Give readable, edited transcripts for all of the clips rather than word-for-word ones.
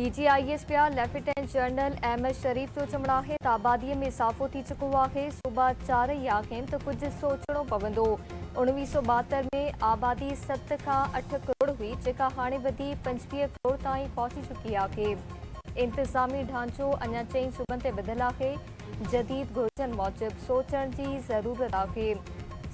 DGIS पिया lieutenant general Ahmad शरीफ जो चवणु आहे त आबादीअ में इज़ाफ़ो थी चुको आहे। सूबा चारई आहिनि त कुझु सोचणो पवंदो। 1972 में आबादी 7 खां 8 करोड़ हुई, जेका हाणे वधी 25 करोड़ ताईं पहुची चुकी आहे। इंतिज़ामी ढांचो अञा 4 सूबनि ते ॿधलु आहे। जदीद घुर्जनि मूजिबि सोचण जी ज़रूरत आहे।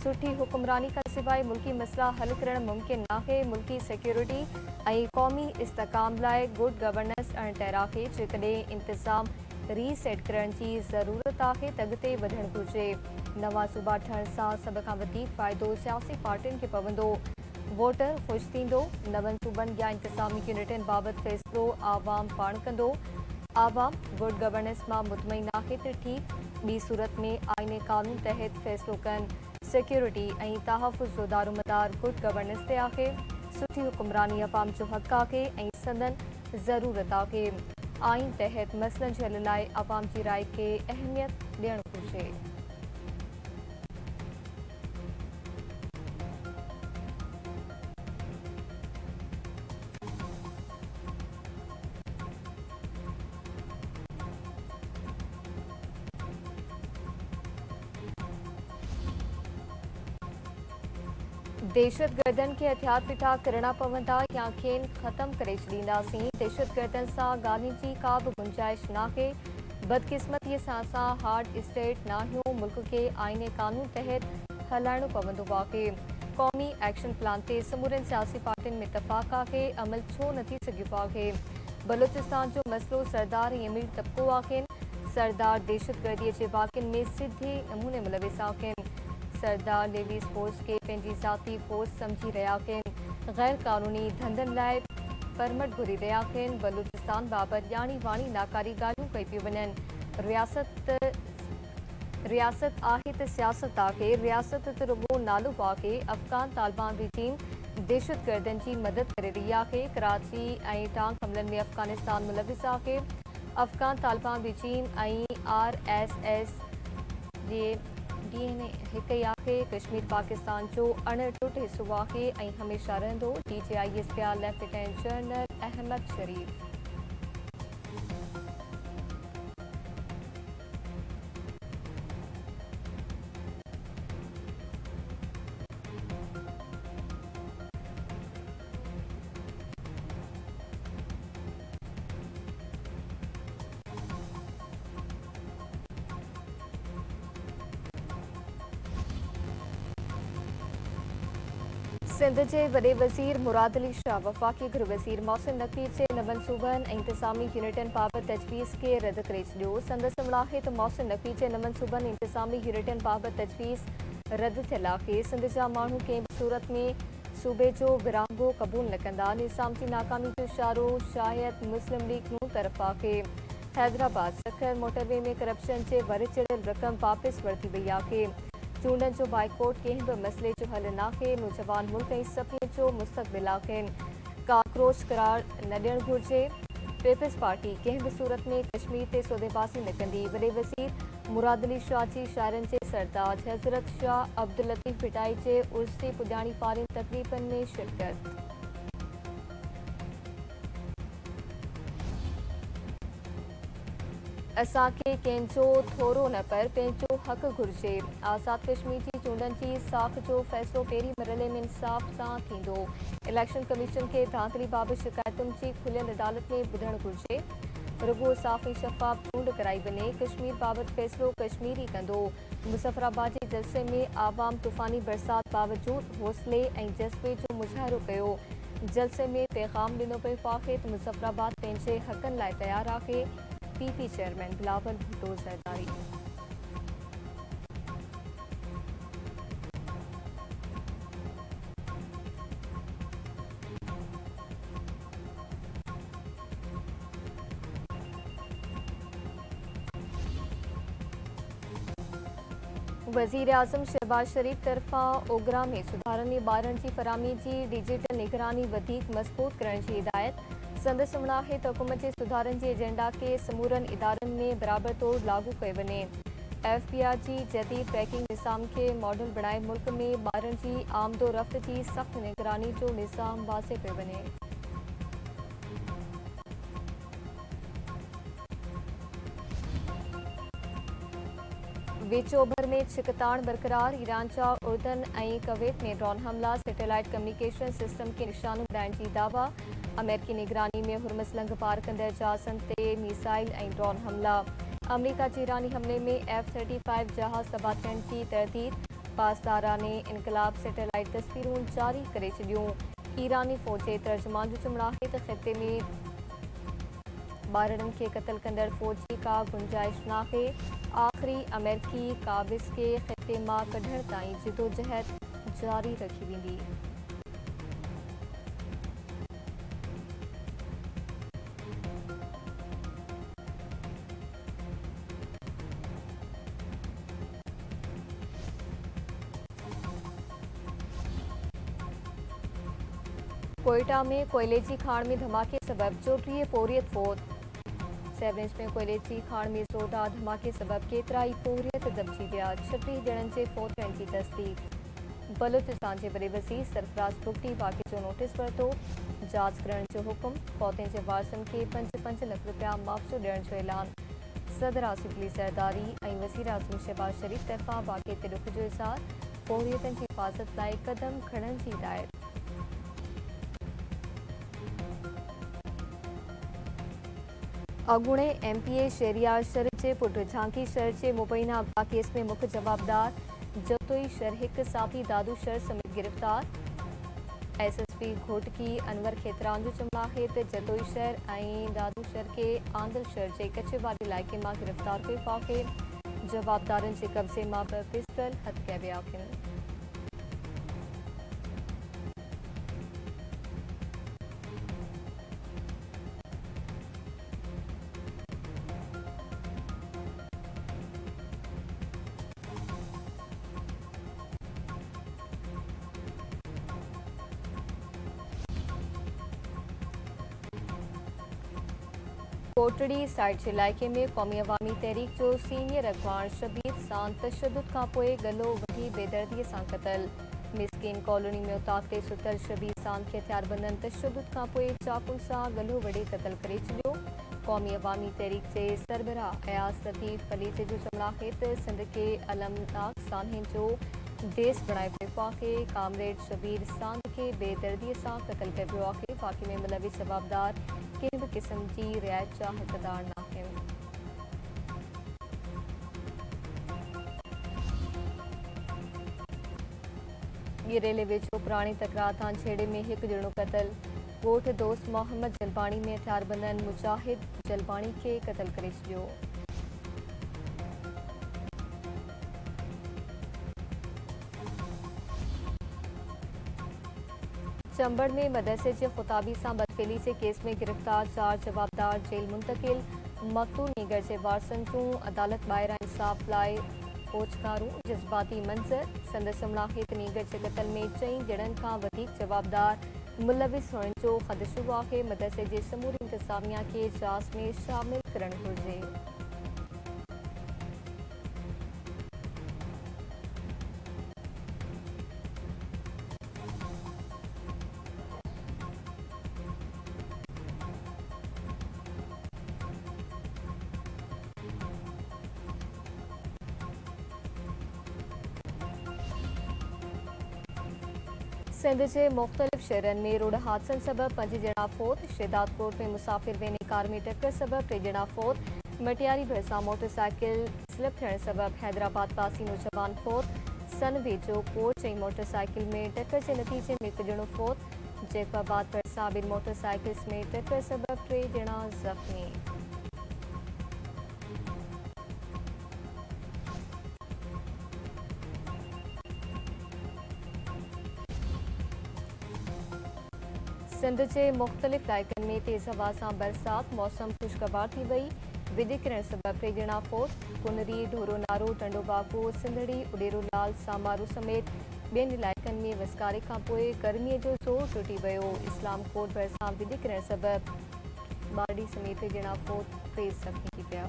सुठी हुक्मरानी खां सवाइ मुल्की मसइला हल करणु मुमकिन नाहे। मुल्की सिक्योरिटी ऐं क़ौमी इस्तेहकाम लाइ गुड गवर्नेंस अणितर आहे। जेकॾहिं इंतिज़ाम रीसेट करण जी ज़रूरत आहे त अॻिते वधणु घुरिजे। नवां सूबा ठहण सां सभ खां वधीक फ़ाइदो सियासी पार्टियुनि खे पवंदो। वोटर ख़ुशि थींदो। नवनि सूबनि या इंतिज़ामी यूनिटनि बाबति फ़ैसिलो आवाम पाण कंदो। आवाम गुड गवर्नेंस मां मुतमइन आहे त ठीक, ॿी सूरत में आईने कानून तहत फ़ैसिलो कनि। सिक्योरिटी ऐं तहफ़ुज़ जो दारोमदार गुड गवर्नेंस ते आहे। सुठी हुक्मरानी अवाम जो हक़ आहे ऐं संदन ज़रूरत आहे। आइन तहत मसइलनि जे हल लाइ अवाम जी राय खे अहमियत ॾियणु घुरिजे। दहशतगर्दनि खे हथियार पिठा करणा पवंदा या खेनि ख़तम करे छॾींदासीं। दहशतगर्दनि सां ॻाल्हियुनि जी का बि गुंजाइश नाहे। बदकिस्मतीअ सां असां हार्ड स्टेट नाहियूं। मुल्क खे आईने कानून तहत हलाइणो पवंदो आहे। क़ौमी एक्शन प्लान ते समूरनि सियासी पार्टियुनि में इतफ़ाक़ आहे। अमल छो नथी सघिबो आहे? बलूचिस्तान जो मसइलो सरदार ऐं अमीर तबिको आहिनि। सरदार दहशतगर्दीअ जे वाक़िअनि में सिधे नमूने मुलविस आहिनि। सरदार नेवी स्पोर्ट्स खे पंहिंजी ज़ाती फोर्स सम्झी रहिया आहिनि। गैर कानूनी धंधनि लाइ परमट घुरी रहिया आहिनि। बलूचिस्तान बाबति ॼाणी वाणी नाकारी ॻाल्हियूं कई पियूं वञनि। रियासत आहे त सियासत आहे। रियासत त रुॻो नालो आहे। अफ़गान तालिबान रिजीम दहशतगर्दनि जी मदद करे रही आहे। कराची ऐं टांग हमलनि में अफ़गानिस्तान मुलविस आहे। अफ़गान तालिबान रिजीम ऐं RSS जे DNA हिकु ई आहे। कश्मीर पाकिस्तान जो अणटुट हिसो आहे ऐं हमेशह रहंदो। DGIS पिया लेफ्टिनेंट जनरल अहमद शरीफ। सिंध जे वॾे वज़ीर मुराद अली शाह वफ़ाक़ी गृह वज़ीर मोहसिन नक़वी जे नवनि सूबनि ऐं इंतिज़ामी यूनिटनि बाबति तजवीज़ खे रद्द करे छॾियो। संदसि चवणु आहे त मोहसिन नक़वी जे नवनि सूबनि ऐं इंतिज़ामी यूनिटनि बाबति तजवीज़ रद्द थियल आहे। सिंध जा माण्हू कंहिं बि सूरत में सूबे जो विरहाङो क़बूल न कंदा। निज़ाम जी नाकामी जो इशारो शायदि मुस्लिम लीग नूं तरफ़ आहे। हैदराबाद सखर मोटरवे में करप्शन जे वरी चढ़ियल रक़म वापसि वरिती वई आहे। चूंडनि जो बाइकॉट कंहिं बि मसइले जो हल नाहे। नौजवान मुल्क ऐं सफ़ियत जो मुस्तक़बिल आहिनि। काक्रोच करार न ॾियणु घुरिजे। पीपल्स पार्टी कंहिं बि सूरत में कश्मीर ते सौदेबाज़ी न कंदी। वॾे वज़ीर मुराद अली शाह जी शाइरनि जे सरताज हज़रत शाह अब्दुल लतीफ़ भिटाई जे उर्स ते पुॼाणी पारियुनि तक़रीबनि में शिरकत। असांखे कंहिंजो थोरो न पर पंहिंजो हक़ घुरिजे। आज़ाद कश्मीर जी चूंडनि जी साख जो फ़ैसिलो पहिरीं मरहले में इंसाफ़ सां थींदो। इलेक्शन कमीशन खे धांधली बाबति शिकायतुनि जी खुलियल अदालत में ॿुधणु घुरिजे। रुॻो साफ़ ऐं शफ़ाफ़ चूंड कराई वञे। कश्मीर बाबति फ़ैसिलो कश्मीर ई कंदो। मुज़फ़राबाद जे जलसे में आवाम तूफ़ानी बरसात बावजूदि हौसले ऐं जज़्बे जो मुज़ाहिरो कयो। जलसे में पैगाम ॾिनो पियो आहे त मुज़फ़राबाद पंहिंजे हक़नि लाइ तयारु आहे। PP chairman Bilawal Bhutto Zardari. वज़ीर आज़म शहबाज शरीफ तरफ़ां ओगरा में सुधारनि ऐं ॿारनि जी फ़राहमी जी डिजिटल निगरानी वधीक मज़बूत करण जी हिदायत। संदसि चवणु आहे त हुकूमत जे सुधारनि जे एजेंडा खे समूरनि इदारनि में बराबर तौरु लागू कयो वञे। FBR जी जदीद पैकिंग निज़ाम खे मॉडल बणाए मुल्क में ॿारनि जी आमदोरफ़्त जी सख़्त निगरानी जो निज़ाम वाज़े कयो वञे। विच ओभर में छिकताण बरक़रार। ईरान जा उर्दन ऐं कवेत में ड्रोन हमला। सैटेलाइट कम्युनिकेशन सिस्टम खे निशानो बनाइण जी दावा। अमेरिकी निगरानी में हुरमुज़ लंघ पार कंदड़ जहाज़नि ते मिसाइल ऐं ड्रोन हमला। अमेरिका जे ईरानी हमले में F-35 जहाज़ तबाह थियण जी तरदीद। पासदाराने इनकलाब सैटेलाइट तस्वीरूं जारी करे छॾियूं। ईरानी फ़ौज जे तर्जुमान जो चवणु आहे त ख़िते में ॿारनि खे क़त्ल कंदड़ फ़ौज जी का गुंजाइश नाहे। आख़िरी अमेरिकी क़ाबिज़ खे ख़िते मां कढण ताईं जिदोजहद जारी रखी वेंदी। कोयटा में कोयले जी खाण में धमाके सबब 34 पोरियत फौत। सेवरेंज में कोयले जी खाण में ज़ोरदार धमाके सबब केतिराई पोरियत दॿिजी विया। 36 ॼणनि जे फौत थियण जी तस्दीक। बलूचिस्तान जे वॾे वज़ीर सरफराज़ बुगटी वाक़े जो नोटिस वरितो। जांच करण जो हुकुम। फौतनि जे वारसनि खे 5-5 लख रुपया मुआवज़ो ॾियण जो ऐलान। सदर आसिफ अली ज़रदारी ऐं वज़ीर आज़म शहबाज शरीफ़ तरफ़ां वाक़े ते ॾुख जो इज़हार। पोरियतनि जी हिफ़ाज़त लाइ क़दम खणण जी हिदायत। अॻूणे MPA शहरियार शरीफ़ जे पुट झांकी शहर जे मुबैना अगवा केस में मुख्य जवाबदार जतोई शहर हिक साथी दादू शहर समेत गिरफ़्तार। SSP घोटकी अनवर खेतरान जो चवणु आहे त जतोई शहर ऐं दादू शहर खे आंदल शहर जे कचेवारी इलाइक़े मां गिरफ़्तार कयो आहे। जवाबदारनि जे कब्ज़े मां 2 पिस्टल हथ कया विया आहिनि। कोटड़ी साइड जे इलाइक़े में क़ौमी अवामी तहरीक जो सीनियर अॻवान शबीर सां तशदुद खां पोइ गलो वठी बेदर्दीअ सां क़तल। मिस्किन कॉलोनी में उताक ते सुतल शबीर सां खे हथियारबंदनि तशदुद खां पोइ चाकुनि सां गलो वड़े क़तल करे छॾियो। क़ौमी अवामी तहरीक जे सरबराह अयाज़ लतीफ़ फलीचे जो चवणु आहे त सिंध खे अलमनाक सान्हनि जो देस बणाए पियो आहे। कामरेड शबीर सांद खे बेदर्दीअ सां क़तल कयो वियो आहे। वाक़े में मुलविस जवाबदार कंहिं बि क़िस्म जी रिआयत जा हक़दार न आहिनि। गिरेले वेझो पुराणी तकरार तां झेड़े में हिकु ॼणो क़तल। ॻोठ दोस्त मोहम्मद जलबाणी में हथियारबंदनि मुजाहिद जलबाणी खे क़तल करे छॾियो। चंबड़ में मदरसे जे ख़ुताबी सां बदफ़ेली जे केस में गिरफ़्तार 4 जवाबदार जेल मुंतक़िल। मक़तूल नीगर जे वारसनि जूं अदालत ॿाहिरां इंसाफ़ लाइ ओचकारूं। जज़्बाती मंज़र। संदसि चवणु आहे त नीगर जे क़त्ल में 4 ॼणनि खां वधीक जवाबदार मुलविस हुअण जो ख़दशो आहे। मदरसे जे समूरी इंतिज़ामिया खे जांच में शामिल करणु घुरिजे। सिंध जे मुख़्तलिफ़ शहरनि में रोड हादसनि सबबि 5 ॼणा फौत। शिदातकोट में मुसाफ़िर वेने कार में टक्कर सबबि 3 ॼणा फौत। मटियारी भरिसां मोटरसाइकिल स्लिप थियण सबबि हैदराबाद पासी नौजवान फौत। सन वेझो कोच ऐं मोटरसाइकिल में टक्कर जे नतीजे में 1 ॼणो फौत। जैकबाबाद भरिसां ॿिनि मोटरसाइकिल्स में टक्कर सबबि 3 ॼणा ज़ख़्मी। सिंध जे मुख़्तलिफ़ इलाइक़नि में तेज़ हवा सां बरसात। मौसम ख़ुशगवार थी वई। विॼ किरण सबबि 3 ॼणा फौत। कुनरी, ढोरो नारो, टंडोबाको, सिंधड़ी, उडेरोलाल, सामारू समेत ॿियनि इलाइक़नि में वसकारे खां पोइ गर्मीअ जो ज़ोर टुटी वियो। इस्लामकोट भरिसां विॼ किरण सबबि बारडी समेत 3 ॼणा फौत, 3 ज़ख़्मी थी विया।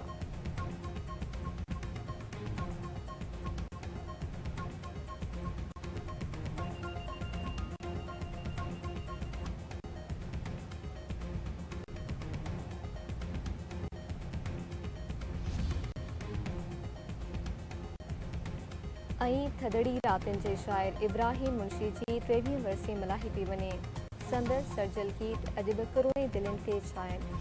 ऐं थदड़ी रातिनि जे शाइर इब्राहिम मुंशी जी 23 वर्सी मलाही पई वञे। संदसि सर्जल गीत अॼु बि करोड़े दिलनि ते छाइनि।